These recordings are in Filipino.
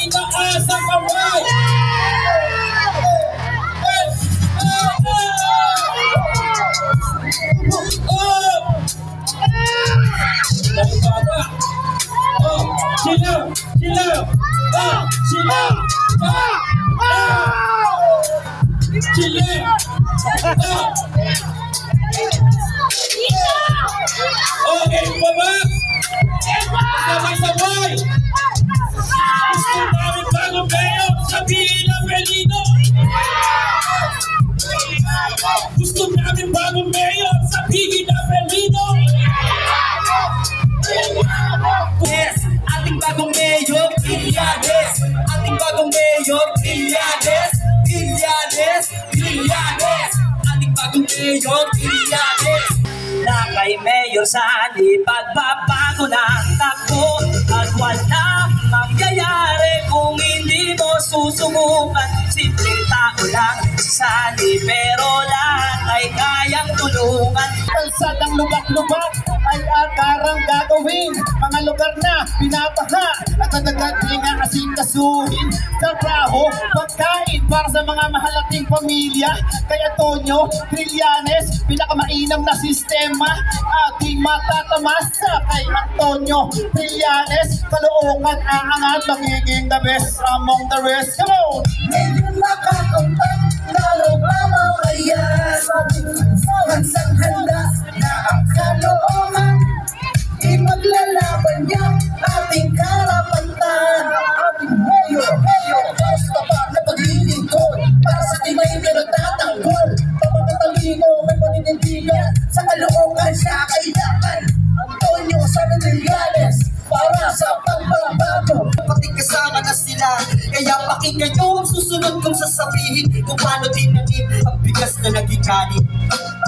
Itaas ang kamay! Silaw! Silaw! Silaw! Silaw! Okay, baba! Sabay-sabay! Gusto namin bagong mayo! Sabihin ang Belino! Gusto namin bagong mayo! Sabihin ang Belino! Yes! Ating bagong mayo, Trillanes! Ating bagong mayo, Trillanes! Trillanes! Trillanes! Ating bagong mayo, Trillanes! Na kay Mayor Sani, pagbabago ng takbo at walang mangyayari kung hindi mo susubukan. Simpleng tao lang si Sani, pero lahat ay kayang tulungan. Kalsadang lubak-lubak ay akarang gagawin. Mga lugar na pinapaha at agad nga asikasuhin. Trabaho, pagkain para sa mga mahalating pamilya. Kaya Tonyo, Trillanes, pinakamainam na sistema ating matatamasa. Kay Antonio Trillanes, Caloocan aangat, magiging the best among the rest. Come on! Medyo makakampang, lalo pa mamaya. Hansang handa na ang Caloocan, ipaglalaban niya ating karapatan. Ating mayor, basta pa na paglilingkod para sa timay na nagtatanggol. Pamakatalino, may paninindigan sa Caloocan siya kailangan. Antonio Trillanes, para sa pagbabago. Pati kasama na sila, kaya pakinggan nyo ang susunod kong sasabihin kung paano tinanim ang bigas na naging kanin.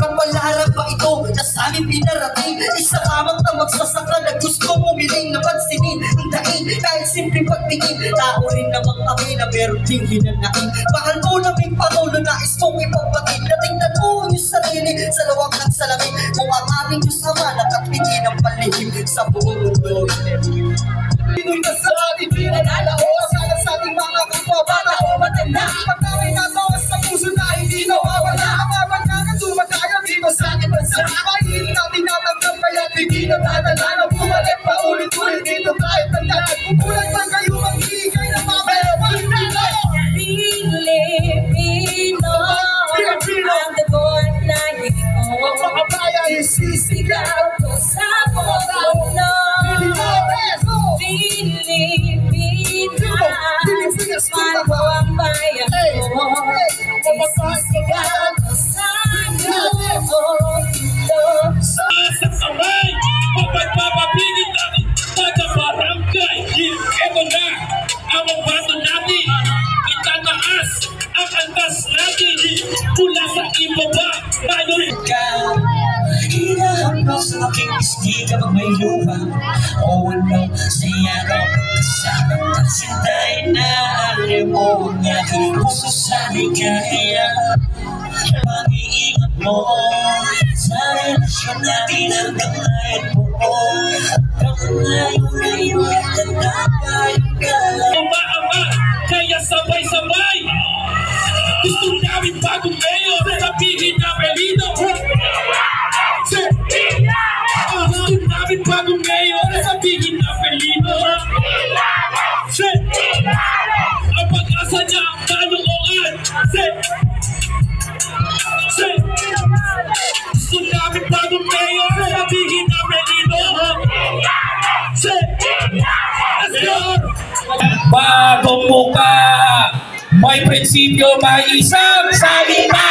Kapalarang pa ito na sa amin pinarating, isa lamang na magsasaka na gusto mumiling na pansinin ang daing kahit simpleng pagtingin. Tao rin namang kami na meron ding hinanain. Mahal mo naming Pangulo, nais mong ipagpatid na tingnan mo yung sarili sa lawak ng salamin. Kung ang aming Diyos Ama nakapigil ng palihim sa buong mundo. Pinoy na sa ating pinanalao, sana sa ating mga kapwa bata o matanda. Pagkawin na bawas sa puso na hindi nawawala. Ang abangan tumatayo dito sa ating bansa. Kahit natin natanggap kaya hindi na dadala na bumalik pa ulit-ulit dito kahit tandaan. Kukulang man kayo magbigay ng mga Pilipino. Pilipino, ang dagon na ito. Ang mga bayan isisigaw ko sa mundo. Pilipinas, paano ang bayan ko? Isisigaw ko sa mundo. Sa kamay! Kung magpapapigil ng taga-barangay, ito na ang bato natin. Itataas ang antas natin mula sa ibaba. Hinahampas sa aking istiga pag may lupa o ano siya daw kasama at sintayin na alam mo ang aking puso sa ligaya. Pag-iingat mo sa relasyon natin hanggang ngayon buo. Hanggang ngayon at tanda tayong gala. Ama, kaya sabay-sabay. Gusto namin bagong mayor, sabihin na Belino. Gusto namin bagong mayor, sabihin na Belino. Ang pag-asa niya ang Caloocan. Gusto namin bagong mayor, sabihin na Belino. Let's go! Bagong muka, may prinsipyo, may isang salita.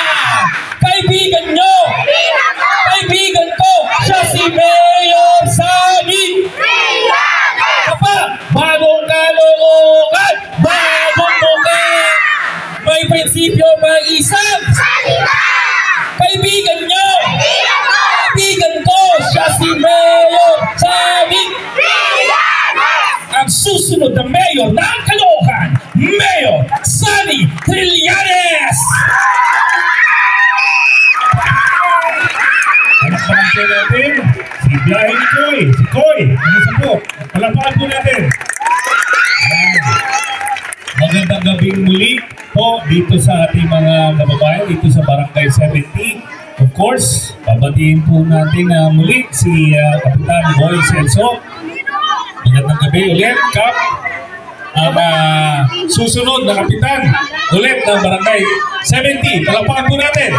Kaibigan nyo, kaibigan ko, siya si Mayor Sani. Bagong Caloocan, bagong muka, may prinsipyo, may isang salita. Kaibigan nyo, kaibigan ko, siya si Mayor Sani. Ang susunod na mayor ng Caloocan, Mayor Sani Trillanes! Palakpakan natin si Biyahe ni Koy. Si Koy, ano sa po? Palakpakan po natin. magandang gabing muli po dito sa ating mga kababayan dito sa Barangay 70. Of course, babatiin po natin muli si Kapitan Boy Celso. Magandang gabi ulit, Kap. Ang susunod na kapitan ulit ng Barangay 70. Palakpakan po natin.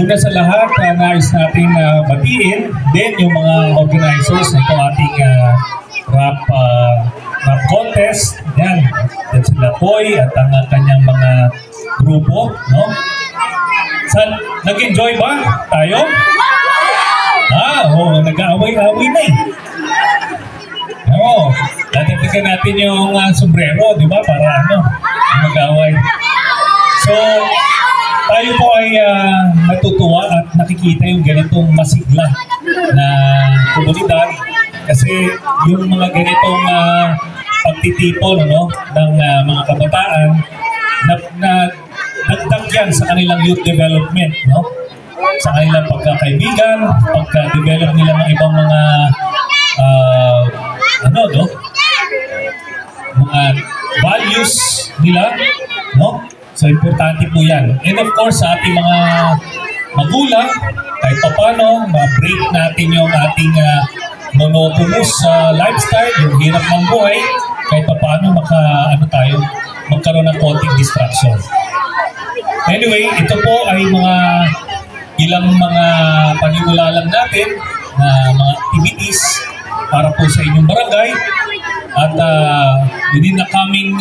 Una sa lahat, nais natin batiin din yung mga organizers nito ating rap contest. Yan, yan sila Boy at ang kanyang mga grupo, no? Nag-enjoy ba tayo? Nag-aaway-aaway na eh. Oo, natatagan natin yung sombrero, di ba? Para mag-aaway. So, tayo po ay natutuwa at nakikita yung ganitong masigla na komunidad kasi yung mga ganitong pagtitipon ng mga kabataan na nagdag yan sa kanilang youth development, no? Sa kanilang pagkakaibigan, pagka-develop nila ng ibang mga mga values nila, no? So, importante po yan. And of course, sa ating mga magulang, kahit pa paano, ma-break natin yung ating monotonous lifestyle, yung hirap ng buhay, kahit pa paano magkaroon ng konting distraction. Anyway, ito po ay ilang mga panimula lang natin na mga activities para po sa inyong barangay at within the coming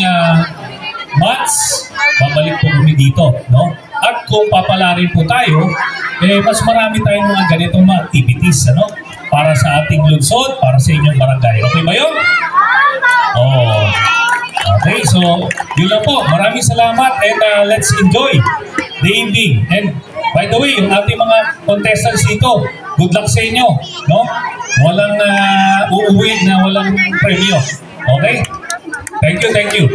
months, babalik po kami dito, no? At kung papalarin po tayo, mas marami tayong mga ganitong mga activities, para sa ating lungsod, para sa inyong barangay. Okay ba yun? Okay, so yun lang po. Maraming salamat and let's enjoy the evening. And by the way, yung ating mga contestants dito, good luck sa inyo, no? Walang uuwi na walang premyo. Okay? Thank you.